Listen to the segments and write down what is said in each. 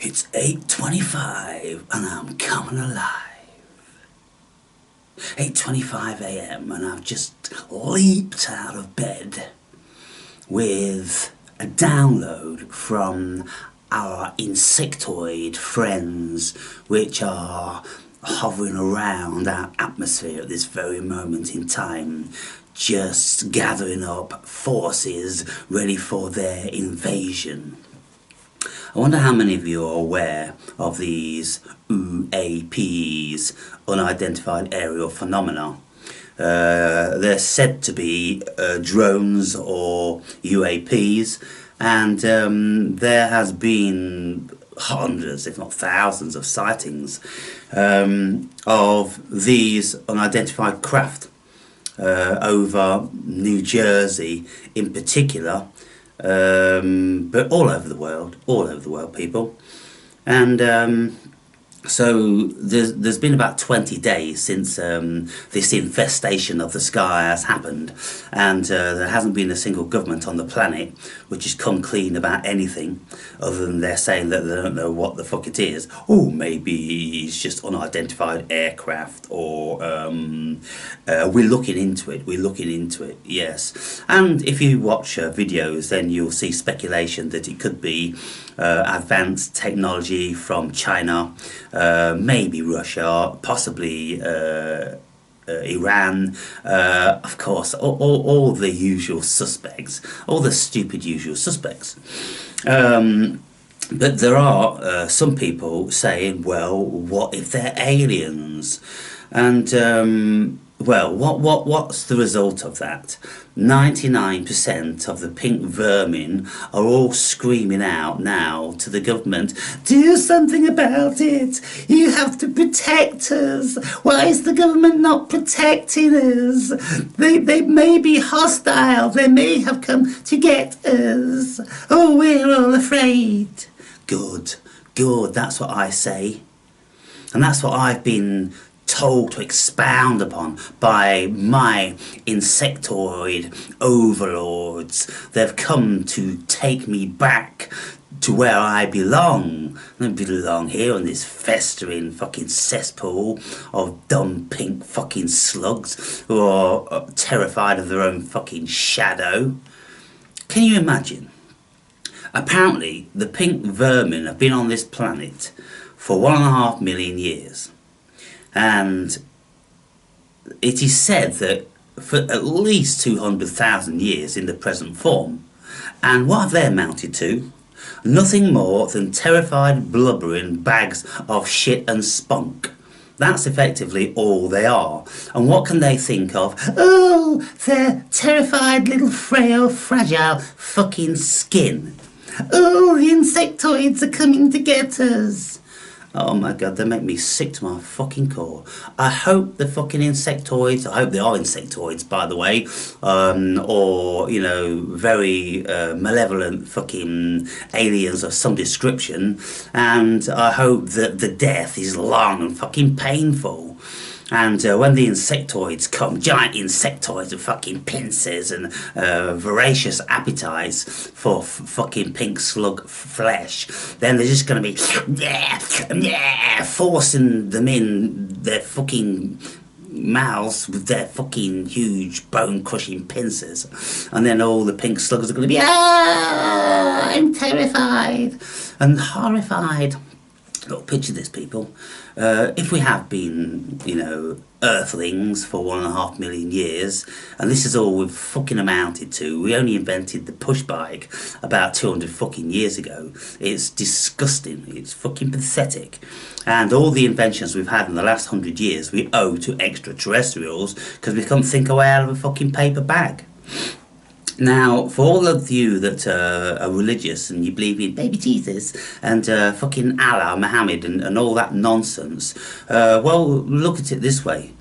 It's 8:25 and I'm coming alive. 8:25 AM and I've just leaped out of bed with a download from our insectoid friends which are hovering around our atmosphere at this very moment in time, just gathering up forces ready for their invasion. I wonder how many of you are aware of these UAPs, unidentified aerial phenomena. They're said to be drones or UAPs, and there has been hundreds, if not thousands, of sightings of these unidentified craft over New Jersey in particular. But all over the world, people. And so there's been about 20 days since this infestation of the sky has happened, and there hasn't been a single government on the planet which has come clean about anything, other than they're saying that they don't know what the fuck it is. Oh, maybe it's just unidentified aircraft, or we're looking into it, yes. And if you watch videos, then you'll see speculation that it could be advanced technology from China, maybe Russia, possibly Iran, of course, all the usual suspects, all the stupid usual suspects. But there are some people saying, well, what if they're aliens? And well, what's the result of that? 99% of the pink vermin are all screaming out now to the government, do something about it, you have to protect us, why is the government not protecting us, they may be hostile, they may have come to get us, oh, we're all afraid. Good, that's what I say, and that's what I've been told to expound upon by my insectoid overlords. They've come to take me back to where I belong. I don't belong here on this festering fucking cesspool of dumb pink fucking slugs who are terrified of their own fucking shadow. Can you imagine? Apparently the pink vermin have been on this planet for 1.5 million years. And it is said that for at least 200,000 years in the present form. And what have they amounted to? Nothing more than terrified, blubbering bags of shit and spunk. That's effectively all they are. And what can they think of? Oh, their terrified little frail, fragile fucking skin. Oh, the insectoids are coming to get us. Oh my god, they make me sick to my fucking core. I hope the fucking insectoids, I hope they are insectoids, by the way, or, you know, very malevolent fucking aliens of some description, and I hope that the death is long and fucking painful. And when the insectoids come, giant insectoids with fucking pincers and voracious appetites for fucking pink slug flesh, then they're just going to be forcing them in their fucking mouths with their fucking huge bone-crushing pincers. And then all the pink sluggers are going to be, I'm terrified and horrified. Look, picture this, people. If we have been, you know, earthlings for 1.5 million years, and this is all we've fucking amounted to, we only invented the push bike about 200 fucking years ago. It's disgusting. It's fucking pathetic. And all the inventions we've had in the last 100 years we owe to extraterrestrials because we can't think our way out of a fucking paper bag. Now, for all of you that are religious and you believe in baby Jesus and fucking Allah, Muhammad and all that nonsense, well, look at it this way.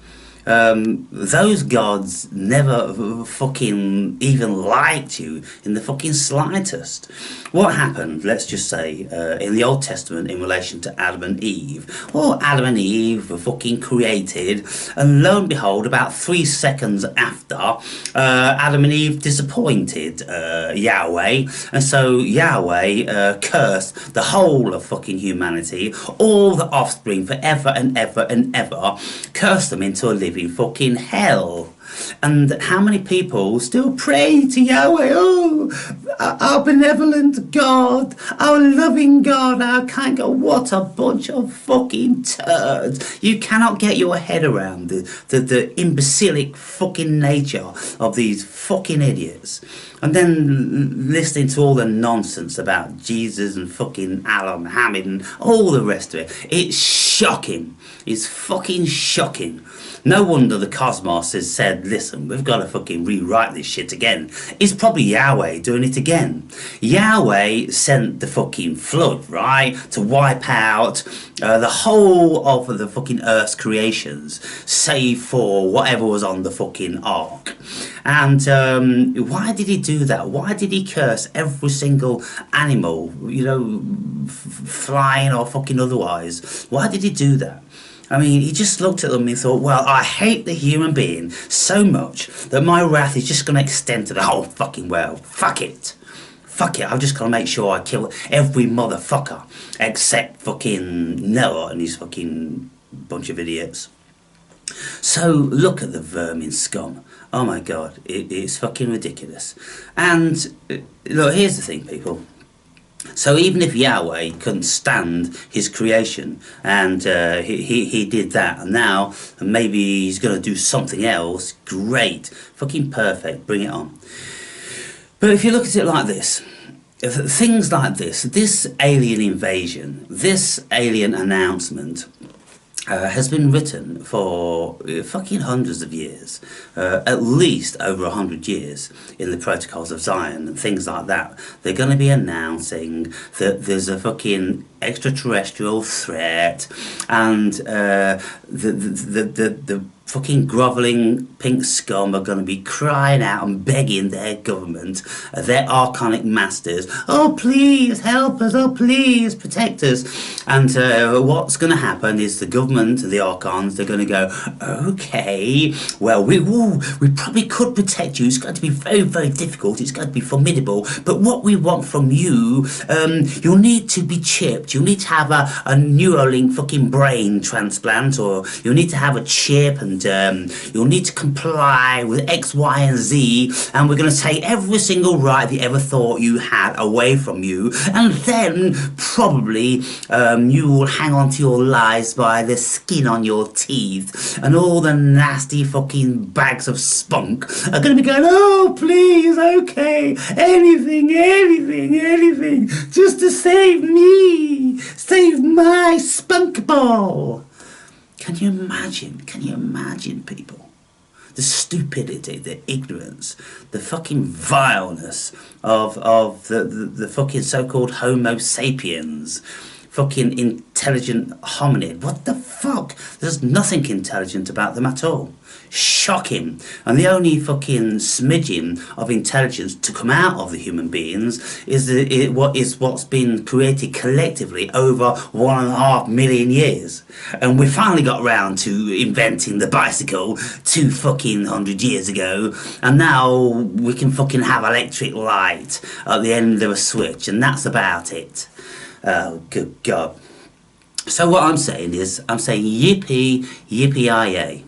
Those gods never fucking even liked you in the fucking slightest. What happened, let's just say, in the Old Testament in relation to Adam and Eve? Well, Adam and Eve were fucking created, and lo and behold, about 3 seconds after, Adam and Eve disappointed Yahweh, and so Yahweh cursed the whole of fucking humanity, all the offspring forever and ever and ever, cursed them into a living fucking hell. And how many people still pray to Yahweh? Oh, our benevolent God, our loving God, our kind God. What a bunch of fucking turds. You cannot get your head around the imbecilic fucking nature of these fucking idiots. And then listening to all the nonsense about Jesus and fucking Allah, Muhammad and all the rest of it. It's shocking. It's fucking shocking. No wonder the cosmos has said, listen, we've got to fucking rewrite this shit again. It's probably Yahweh doing it again. Yahweh sent the fucking flood, right, to wipe out the whole of the fucking Earth's creations, save for whatever was on the fucking ark. And why did he do that? Why did he curse every single animal, you know, flying or fucking otherwise? Why did he do that? I mean, he just looked at them and thought, well, I hate the human being so much that my wrath is just going to extend to the whole fucking world. Fuck it. Fuck it, I'm just going to make sure I kill every motherfucker except fucking Noah and his fucking bunch of idiots. So, look at the vermin scum. Oh my God, it's fucking ridiculous. And, look, here's the thing, people. So even if Yahweh couldn't stand his creation, and he did that, and now maybe he's going to do something else, great, fucking perfect, bring it on. But if you look at it like this, things like this alien invasion, this alien announcement, has been written for fucking hundreds of years, at least over 100 years in the Protocols of Zion and things like that. They're going to be announcing that there's a fucking extraterrestrial threat, and the fucking grovelling pink scum are going to be crying out and begging their government, their archonic masters, oh please help us, oh please protect us. And what's going to happen is the government, the Archons, they're going to go, okay, well we probably could protect you, it's going to be very, very difficult, it's going to be formidable, but what we want from you, you'll need to be chipped, you'll need to have a Neuralink fucking brain transplant, or you'll need to have a chip, and you'll need to comply with X, Y, and Z, and we're going to take every single right that you ever thought you had away from you, and then probably you will hang on to your lies by the skin on your teeth, and all the nasty fucking bags of spunk are going to be going, oh please, okay, anything, just to save me, save my spunk ball. Can you imagine, people? The stupidity, the ignorance, the fucking vileness of the fucking so-called Homo sapiens, fucking intelligent hominid. What the fuck? There's nothing intelligent about them at all. Shocking. And the only fucking smidgen of intelligence to come out of the human beings is what's been created collectively over 1.5 million years. And we finally got round to inventing the bicycle 200 years ago, and now we can fucking have electric light at the end of a switch, and that's about it. Oh, good God. So what I'm saying is, I'm saying yippee, yippee-yi-yay.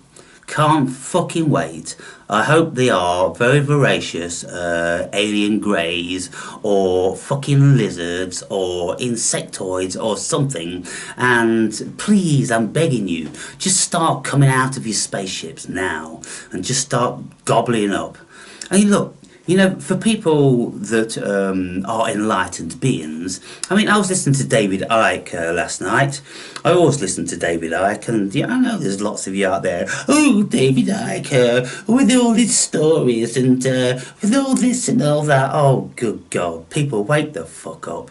Can't fucking wait. I hope they are very voracious alien greys, or fucking lizards, or insectoids, or something. And please, I'm begging you, just start coming out of your spaceships now, and just start gobbling up. I mean, look, you know, for people that are enlightened beings, I mean, I was listening to David Icke last night. I always listen to David Icke, and yeah, I know there's lots of you out there. Oh, David Icke, with all his stories, and with all this and all that. Oh, good God. People, wake the fuck up.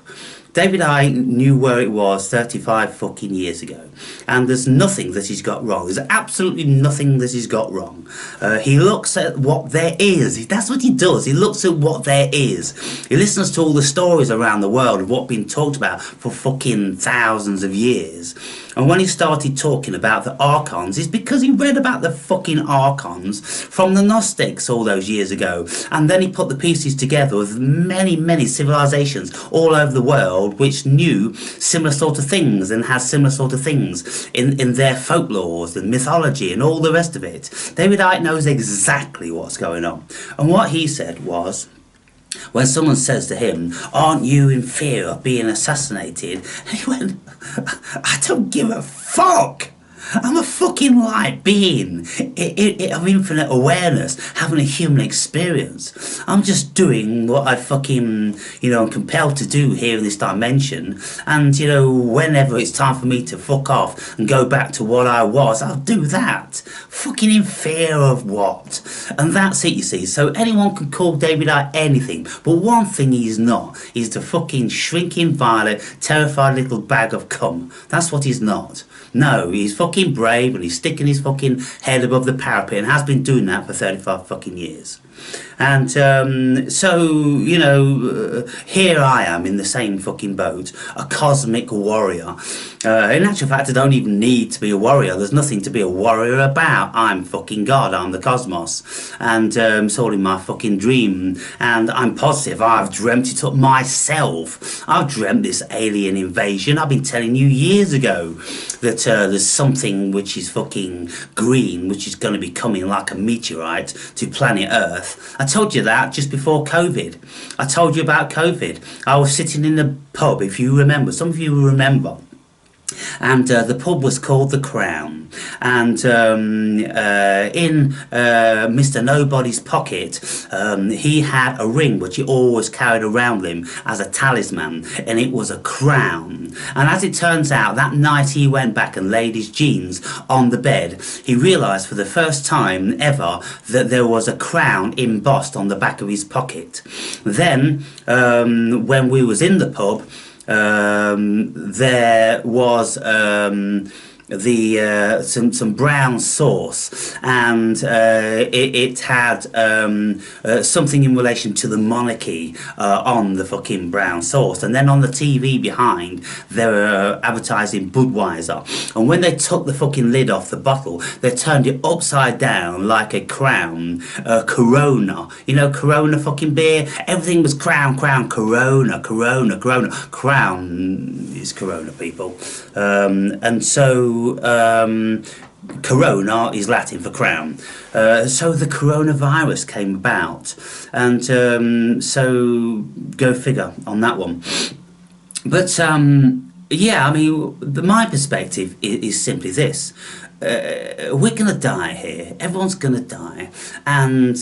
David Icke knew where it was 35 fucking years ago, and there's nothing that he's got wrong. There's absolutely nothing that he's got wrong. He looks at what there is. That's what he does. He looks at what there is. He listens to all the stories around the world of what's been talked about for fucking thousands of years. And when he started talking about the Archons, it's because he read about the fucking Archons from the Gnostics all those years ago. And then he put the pieces together with many, many civilizations all over the world which knew similar sort of things and had similar sort of things in their folklores and mythology and all the rest of it. David Icke knows exactly what's going on. And what he said was, when someone says to him, aren't you in fear of being assassinated? And he went, I don't give a fuck. I'm a fucking light being of infinite awareness, having a human experience. I'm just doing what I fucking, I'm compelled to do here in this dimension. And, whenever it's time for me to fuck off and go back to what I was, I'll do that. Fucking in fear of what? And that's it, you see. So anyone can call David Icke anything. But one thing he's not is the fucking shrinking, violet, terrified little bag of cum. That's what he's not. No, he's fucking brave and he's sticking his fucking head above the parapet and has been doing that for 35 fucking years. And here I am in the same fucking boat, a cosmic warrior. In actual fact, I don't even need to be a warrior. There's nothing to be a warrior about. I'm fucking God. I'm the cosmos. And it's all in my fucking dream. And I'm positive I've dreamt it up myself. I've dreamt this alien invasion. I've been telling you years ago that there's something which is fucking green, which is going to be coming like a meteorite to planet Earth. I told you that just before COVID. I told you about COVID. I was sitting in the pub, if you remember. Some of you will remember. And the pub was called The Crown. And in Mr. Nobody's pocket, he had a ring which he always carried around with him as a talisman, and it was a crown. And as it turns out, that night he went back and laid his jeans on the bed, he realised for the first time ever that there was a crown embossed on the back of his pocket. Then, when we was in the pub, there was some brown sauce, and it had something in relation to the monarchy on the fucking brown sauce. And then on the TV behind, they were advertising Budweiser, and when they took the fucking lid off the bottle, they turned it upside down like a crown. Corona, Corona fucking beer, everything was crown, Corona. Crown is Corona, people. And so Corona is Latin for crown. So the coronavirus came about, and so go figure on that one. But yeah, I mean, my perspective is simply this. We're going to die here. Everyone's going to die. And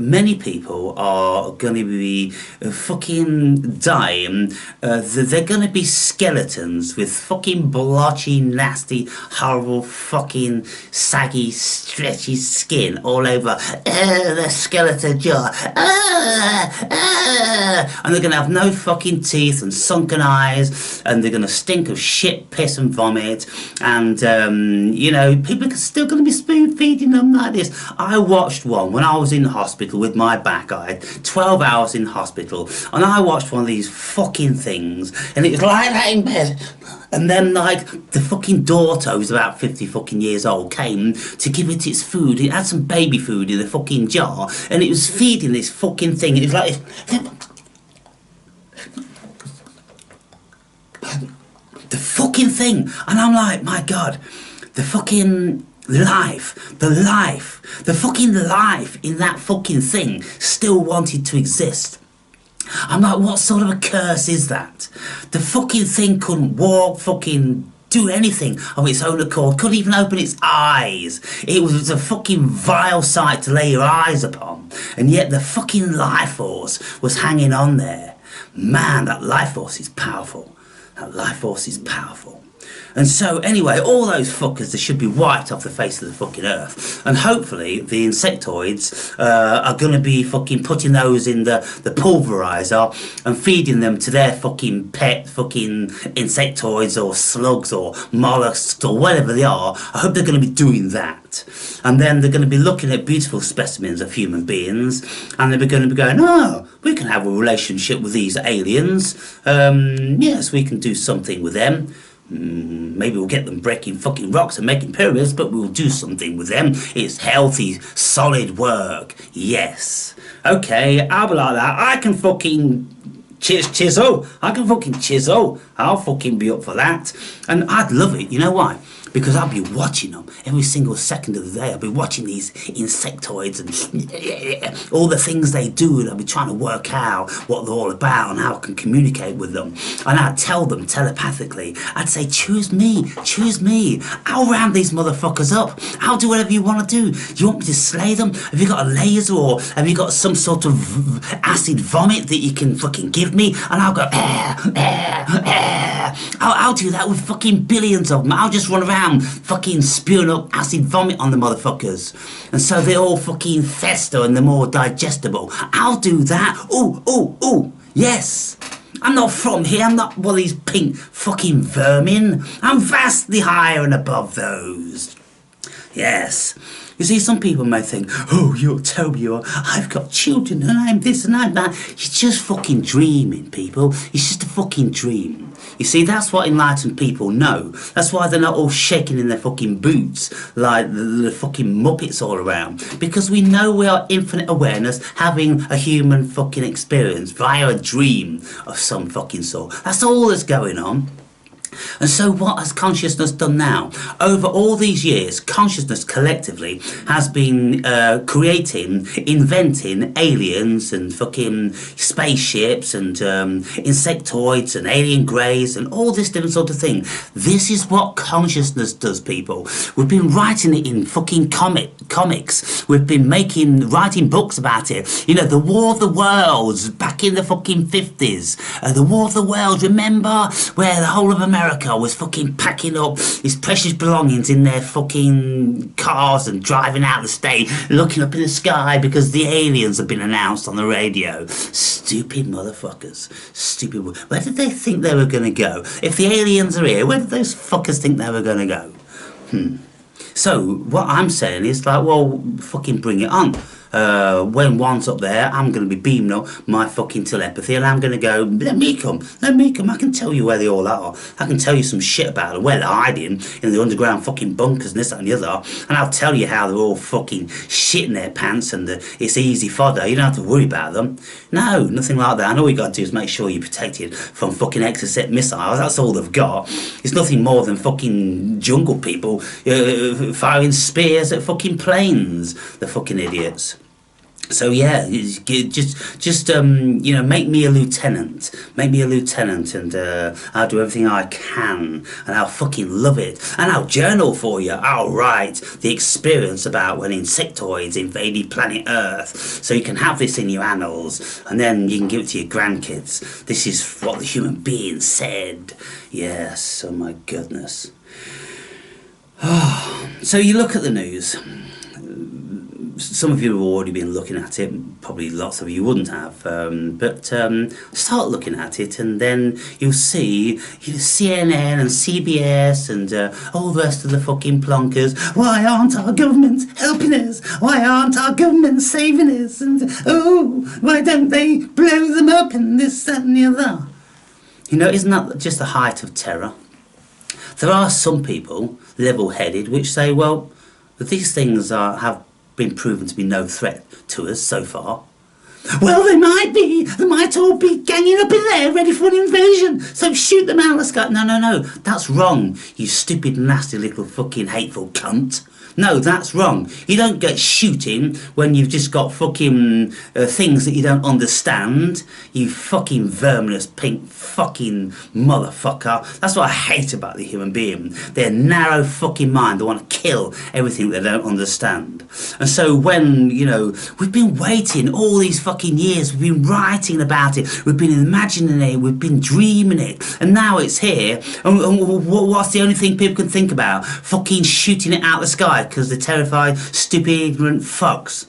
many people are going to be fucking dying. They're going to be skeletons with fucking blotchy, nasty, horrible, fucking saggy, stretchy skin all over the skeleton jaw. And they're going to have no fucking teeth and sunken eyes, and they're going to stink of shit, piss and vomit. And people are still going to be spoon feeding them like this. I watched one when I was in hospital with my back. I had 12 hours in hospital, and I watched one of these fucking things, and it was like that in bed. And then, like, the fucking daughter, who's about 50 fucking years old, came to give it its food. It had some baby food in the fucking jar, and it was feeding this fucking thing. It was like the fucking thing. And I'm like, my God, the fucking life in that fucking thing still wanted to exist. I'm like, what sort of a curse is that? The fucking thing couldn't walk, fucking do anything of its own accord, couldn't even open its eyes. It was a fucking vile sight to lay your eyes upon, and yet the fucking life force was hanging on there. Man, that life force is powerful. That life force is powerful. And so, anyway, all those fuckers, they should be wiped off the face of the fucking earth. And hopefully, the insectoids are going to be fucking putting those in the pulverizer and feeding them to their fucking pet fucking insectoids or slugs or mollusks or whatever they are. I hope they're going to be doing that. And then they're going to be looking at beautiful specimens of human beings, and they're going to be going, oh, we can have a relationship with these aliens. Yes, we can do something with them. Maybe we'll get them breaking fucking rocks and making pyramids, but we'll do something with them. It's healthy, solid work. Yes. Okay, I'll be like that. I can fucking chisel. I can fucking chisel. I'll fucking be up for that. And I'd love it. You know why? Because I'll be watching them every single second of the day. I'll be watching these insectoids and all the things they do, and I'll be trying to work out what they're all about and how I can communicate with them. And I'd tell them telepathically, I'd say, choose me, choose me. I'll round these motherfuckers up. I'll do whatever you want to do. You want me to slay them? Have you got a laser, or have you got some sort of acid vomit that you can fucking give me? And I'll go, I'll do that with fucking billions of them. I'll just run around fucking spewing up acid vomit on the motherfuckers, and so they all fucking fester and they're more digestible. I'll do that. Oh, yes. I'm not from here. I'm not one of these pink fucking vermin. I'm vastly higher and above those. Yes. You see, some people may think, oh, you're Toby, or I've got children and I'm this and I'm that. You're just fucking dreaming, people. It's just a fucking dream. You see, that's what enlightened people know. That's why they're not all shaking in their fucking boots like the fucking Muppets all around. Because we know we are infinite awareness having a human fucking experience via a dream of some fucking sort. That's all that's going on. And so what has consciousness done now? Over all these years, consciousness collectively has been creating, inventing aliens and fucking spaceships and insectoids and alien greys and all this different sort of thing. This is what consciousness does, people. We've been writing it in fucking comics. We've been writing books about it. You know, the War of the Worlds back in the fucking 50s. The War of the Worlds, remember? Where the whole of America was fucking packing up his precious belongings in their fucking cars and driving out the state, looking up in the sky because the aliens have been announced on the radio. Stupid motherfuckers. Stupid. Where did they think they were going to go? If the aliens are here, where did those fuckers think they were going to go? So what I'm saying is like, well, fucking bring it on. When one's up there, I'm going to be beaming up my fucking telepathy, and I'm going to go, let me come, I can tell you where they all are. I can tell you some shit about them, where they're hiding in the underground fucking bunkers and this, that and the other, and I'll tell you how they're all fucking shitting their pants and it's easy fodder. You don't have to worry about them. No, nothing like that. And all you got to do is make sure you're protected from fucking Exocet missiles. That's all they've got. It's nothing more than fucking jungle people firing spears at fucking planes. The fucking idiots. So yeah, just you know, make me a lieutenant, and I'll do everything I can, and I'll fucking love it, and I'll journal for you. I'll write the experience about when insectoids invaded planet Earth, so you can have this in your annals, and then you can give it to your grandkids. This is what the human being said. Yes, oh my goodness. So you look at the news. Some of you have already been looking at it, probably lots of you wouldn't have, but start looking at it, and then you'll see CNN and CBS and all the rest of the fucking plonkers. Why aren't our government helping us? Why aren't our government saving us? And oh, why don't they blow them up and this, that and the other? You know, isn't that just the height of terror? There are some people, level-headed, which say, well, these things have been proven to be no threat to us so far. Well, they might be. They might all be ganging up in there, ready for an invasion. So shoot them out. Let's go. No. That's wrong, you stupid, nasty little fucking hateful cunt. No, that's wrong. You don't get shooting when you've just got fucking things that you don't understand. You fucking verminous pink fucking motherfucker. That's what I hate about the human being. Their narrow fucking mind. They want to kill everything they don't understand. And so when, you know, we've been waiting all these fucking years, we've been writing about it, we've been imagining it, we've been dreaming it, and now it's here, and what's the only thing people can think about? Fucking shooting it out the sky because they're terrified, stupid, ignorant fucks.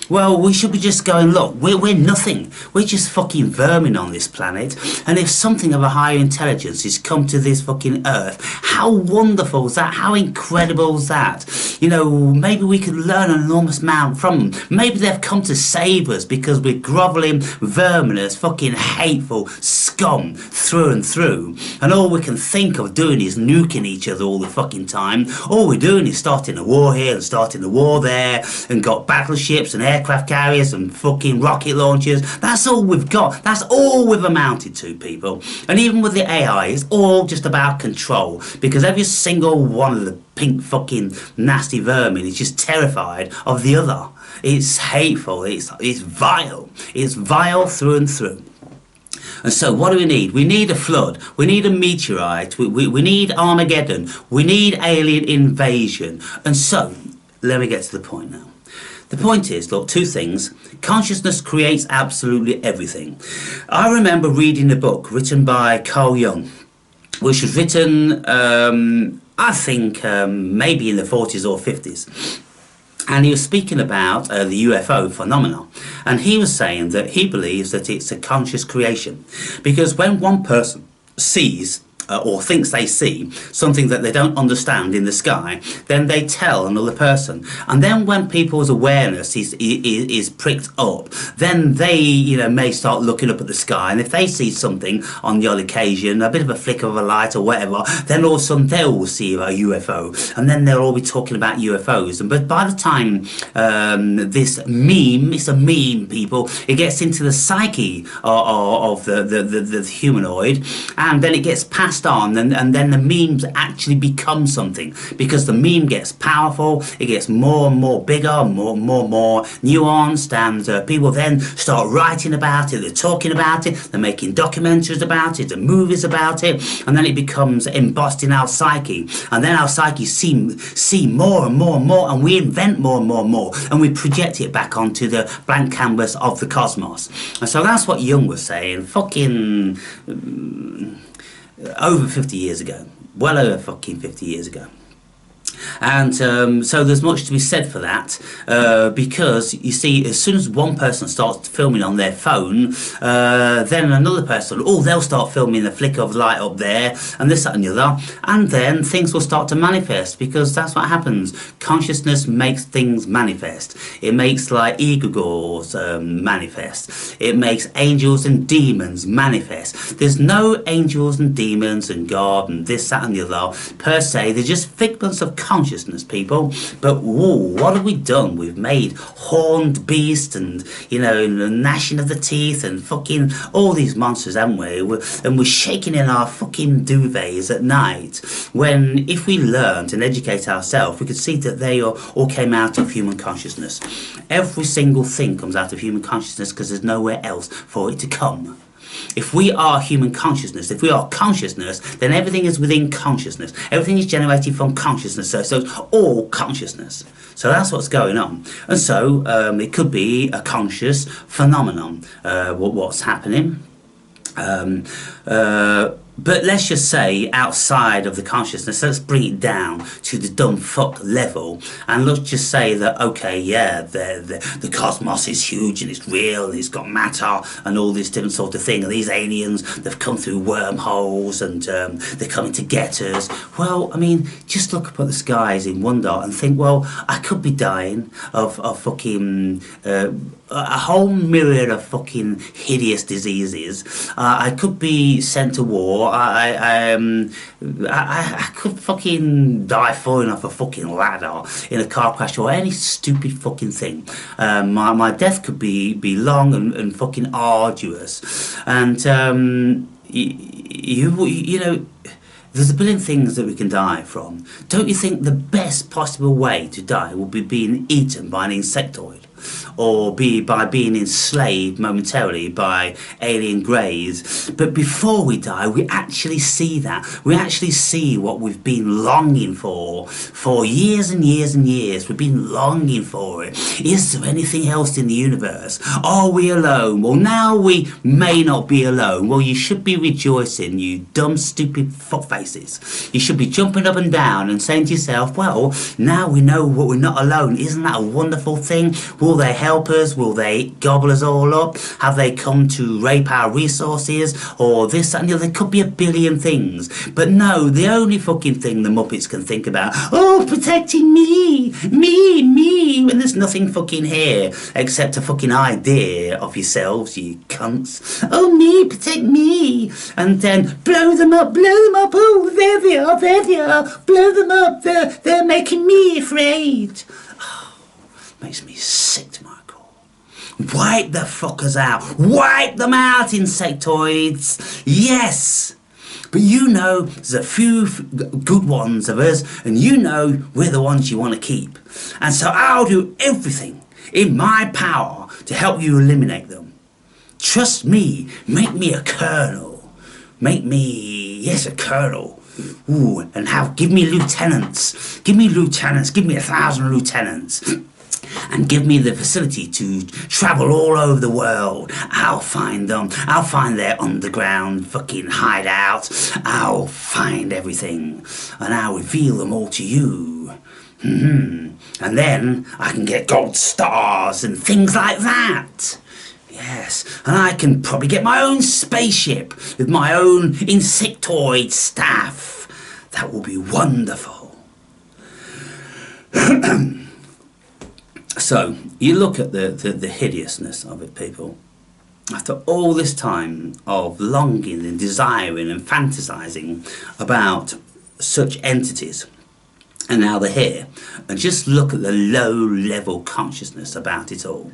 Well, we should be just going, look, we're nothing. We're just fucking vermin on this planet. And if something of a higher intelligence has come to this fucking earth, how wonderful is that? How incredible is that? You know, maybe we could learn an enormous amount from them. Maybe they've come to save us because we're grovelling, verminous, fucking hateful scum through and through. And all we can think of doing is nuking each other all the fucking time. All we're doing is starting a war here and starting a war there, and got battleships and aircraft carriers and fucking rocket launchers. That's all we've got. That's all we've amounted to, people. And even with the AI, it's all just about control, because every single one of the pink fucking nasty vermin is just terrified of the other. It's hateful. It's vile. It's vile through and through. And so what do we need? We need a flood. We need a meteorite. We need Armageddon. We need alien invasion. And so, let me get to the point now. The point is, look, two things. Consciousness creates absolutely everything. I remember reading a book written by Carl Jung, which was written, I think, maybe in the 40s or 50s. And he was speaking about the UFO phenomenon. And he was saying that he believes that it's a conscious creation. Because when one person sees or thinks they see something that they don't understand in the sky, then they tell another person. And then when people's awareness is pricked up, then they, you know, may start looking up at the sky, and if they see something on the odd occasion, a bit of a flicker of a light or whatever, then all of a sudden they will see a UFO, and then they'll all be talking about UFOs. But by the time this meme, it's a meme, people, it gets into the psyche of the humanoid, and then it gets passed on, and then the memes actually become something, because the meme gets powerful, it gets more and more bigger, more nuanced, and people then start writing about it, they're talking about it, they're making documentaries about it, and movies about it, and then it becomes embossed in our psyche, and then our psyche see more and more and more, and we invent more and more and more, and we project it back onto the blank canvas of the cosmos. And so that's what Jung was saying, fucking over 50 years ago, well over fucking 50 years ago. And so there's much to be said for that, because you see, as soon as one person starts filming on their phone, then another person, they'll start filming the flicker of light up there, and this, that and the other, and then things will start to manifest, because that's what happens. Consciousness makes things manifest. It makes like egregores manifest. It makes angels and demons manifest. There's no angels and demons and God and this, that and the other per se. They're just figments of consciousness, people. But whoa, what have we done? We've made horned beasts, and you know, the gnashing of the teeth, and fucking all these monsters, haven't we? And we're shaking in our fucking duvets at night, when if we learned and educate ourselves, we could see that they all came out of human consciousness. Every single thing comes out of human consciousness, because there's nowhere else for it to come. If we are human consciousness, if we are consciousness, then everything is within consciousness. Everything is generated from consciousness, so it's all consciousness. So that's what's going on. And so it could be a conscious phenomenon, what's happening. But let's just say outside of the consciousness, let's bring it down to the dumb fuck level, and let's just say that, okay, yeah, the cosmos is huge and it's real and it's got matter and all this different sort of thing, and these aliens, they've come through wormholes and they're coming to get us. Well, I mean, just look up at the skies in wonder and think, well, I could be dying of fucking a whole myriad of fucking hideous diseases. I could be sent to war. I could fucking die falling off a fucking ladder in a car crash or any stupid fucking thing. My death could be long and fucking arduous. And you know, There's a billion things that we can die from. Don't you think the best possible way to die would be being eaten by an insectoid? Or by being enslaved momentarily by alien greys? But before we die, we actually see that. We actually see what we've been longing for years and years and years. We've been longing for it. Is there anything else in the universe? Are we alone? Well, now we may not be alone. Well, you should be rejoicing, you dumb, stupid fuckfaces. You should be jumping up and down and saying to yourself, well, now we know we're not alone. Isn't that a wonderful thing? Will they help us? Will they gobble us all up? Have they come to rape our resources? Or this, that and the other? There could be a billion things. But no, the only fucking thing the Muppets can think about, oh, protecting me, when there's nothing fucking here except a fucking idea of yourselves, you cunts. Oh, me, protect me. And then blow them up, oh, there they are, blow them up, they're making me afraid. Makes me sick to my core. Wipe the fuckers out. Wipe them out, insectoids. Yes. But you know there's a few good ones of us, and you know we're the ones you want to keep. And so I'll do everything in my power to help you eliminate them. Trust me. Make me a colonel. Make me, yes, a colonel. Ooh, and give me lieutenants. Give me 1,000 lieutenants. And give me the facility to travel all over the world. I'll find them. I'll find their underground fucking hideout. I'll find everything. And I'll reveal them all to you. And then I can get gold stars and things like that. Yes, and I can probably get my own spaceship with my own insectoid staff. That will be wonderful. So, you look at the hideousness of it, people. After all this time of longing and desiring and fantasizing about such entities, and now they're here, and just look at the low-level consciousness about it all.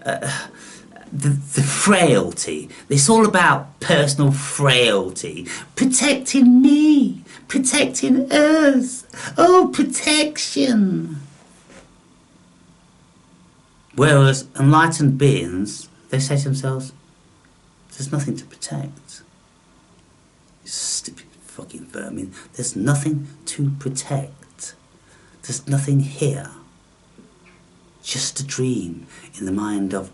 The frailty. It's all about personal frailty. Protecting me. Protecting us. Oh, protection. Whereas enlightened beings, they say to themselves, there's nothing to protect. You stupid fucking vermin. There's nothing to protect. There's nothing here. Just a dream in the mind of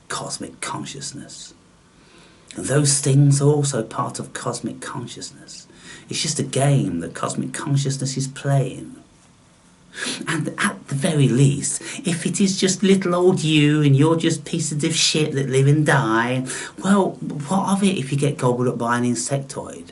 cosmic consciousness. And those things are also part of cosmic consciousness. It's just a game that cosmic consciousness is playing. And at the very least, if it is just little old you and you're just pieces of shit that live and die, well, what of it if you get gobbled up by an insectoid?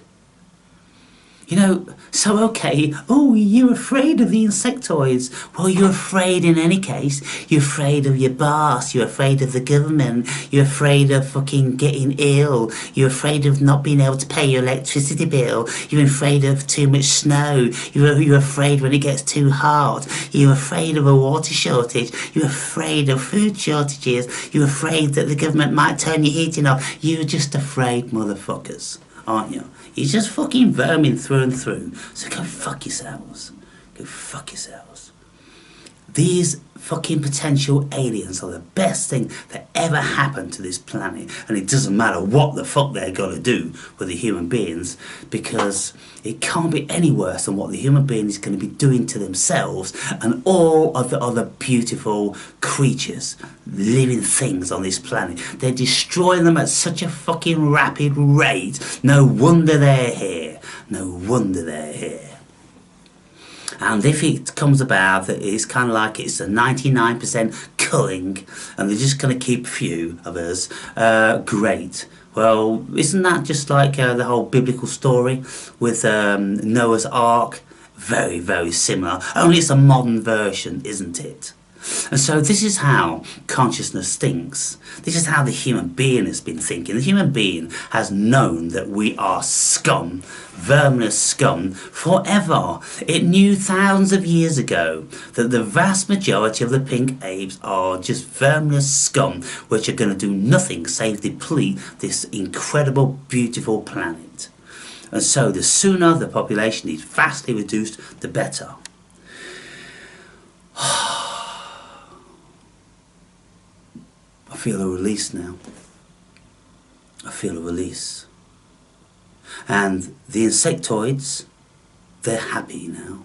You know, so okay, oh, you're afraid of the insectoids. Well, you're afraid in any case. You're afraid of your boss. You're afraid of the government. You're afraid of fucking getting ill. You're afraid of not being able to pay your electricity bill. You're afraid of too much snow. You're afraid when it gets too hot. You're afraid of a water shortage. You're afraid of food shortages. You're afraid that the government might turn your heating off. You're just afraid motherfuckers, aren't you? You're just fucking vermin through and through. So go fuck yourselves. Go fuck yourselves. These fucking potential aliens are the best thing that ever happened to this planet. And it doesn't matter what the fuck they're going to do with the human beings, because it can't be any worse than what the human being is going to be doing to themselves and all of the other beautiful creatures, living things on this planet. They're destroying them at such a fucking rapid rate. No wonder they're here. No wonder they're here. And if it comes about that it's kind of like it's a 99% culling and they're just going to keep a few of us, great. Well, isn't that just like the whole biblical story with Noah's Ark? Very, very similar. Only it's a modern version, isn't it? And so this is how consciousness thinks. This is how the human being has been thinking. The human being has known that we are scum, verminous scum, forever. It knew thousands of years ago that the vast majority of the pink apes are just verminous scum, which are going to do nothing save deplete this incredible, beautiful planet. And so the sooner the population is vastly reduced, the better. I feel a release now. I feel a release. And the insectoids, they're happy now.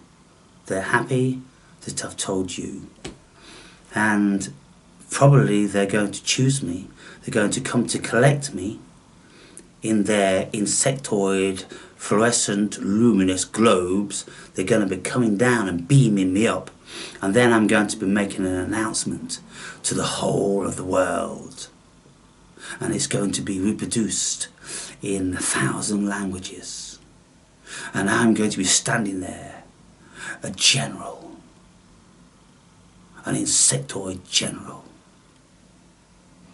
They're happy that I've told you. And probably they're going to choose me. They're going to come to collect me in their insectoid fluorescent luminous globes. They're going to be coming down and beaming me up. And then I'm going to be making an announcement to the whole of the world. And it's going to be reproduced in 1,000 languages. And I'm going to be standing there, a general, an insectoid general,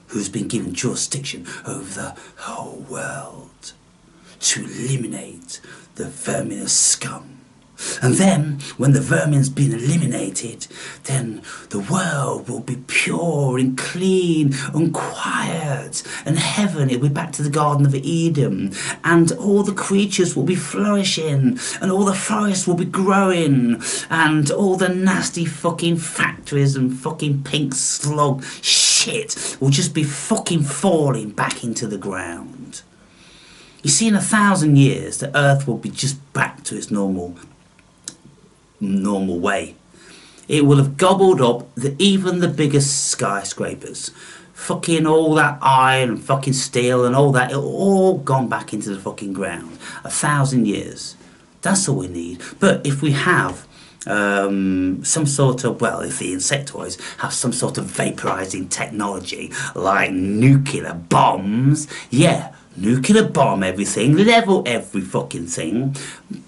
who's been given jurisdiction over the whole world to eliminate the verminous scum. And then, when the vermin's been eliminated, then the world will be pure and clean and quiet, and heaven, it'll be back to the Garden of Eden, and all the creatures will be flourishing, and all the forests will be growing, and all the nasty fucking factories and fucking pink slug shit will just be fucking falling back into the ground. You see, in 1,000 years, the earth will be just back to its normal way. It will have gobbled up even the biggest skyscrapers. Fucking all that iron and fucking steel and all that, it'll all gone back into the fucking ground. 1,000 years. That's all we need. But if we have some sort of, well, if the insectoids have some sort of vaporizing technology like nuclear bombs, yeah, nuclear bomb everything, level every fucking thing.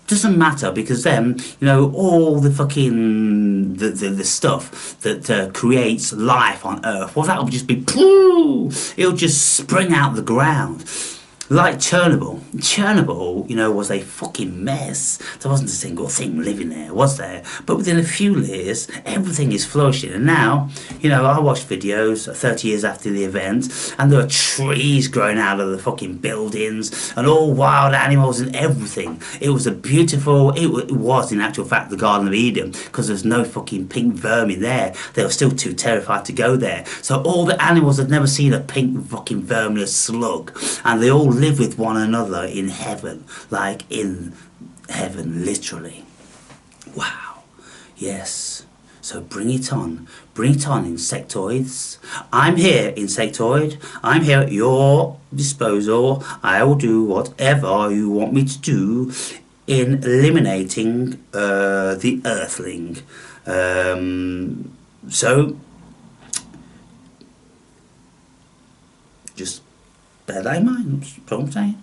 Doesn't matter, because then, you know, all the fucking the stuff that creates life on Earth, well, that'll just be pooh, it'll just spring out the ground. Like Chernobyl. Chernobyl, you know, was a fucking mess. There wasn't a single thing living there, was there? But within a few years, everything is flourishing. And now, you know, I watched videos 30 years after the event, and there are trees growing out of the fucking buildings, and all wild animals and everything. It was a beautiful, it was in actual fact the Garden of Eden, because there's no fucking pink vermin there. They were still too terrified to go there. So all the animals had never seen a pink fucking verminous slug, and they all live with one another in heaven, like in heaven, literally. Wow. Yes. So bring it on, insectoids. I'm here, insectoid. I'm here at your disposal. I will do whatever you want me to do in eliminating the earthling. So just bear that in mind, that's what I'm saying.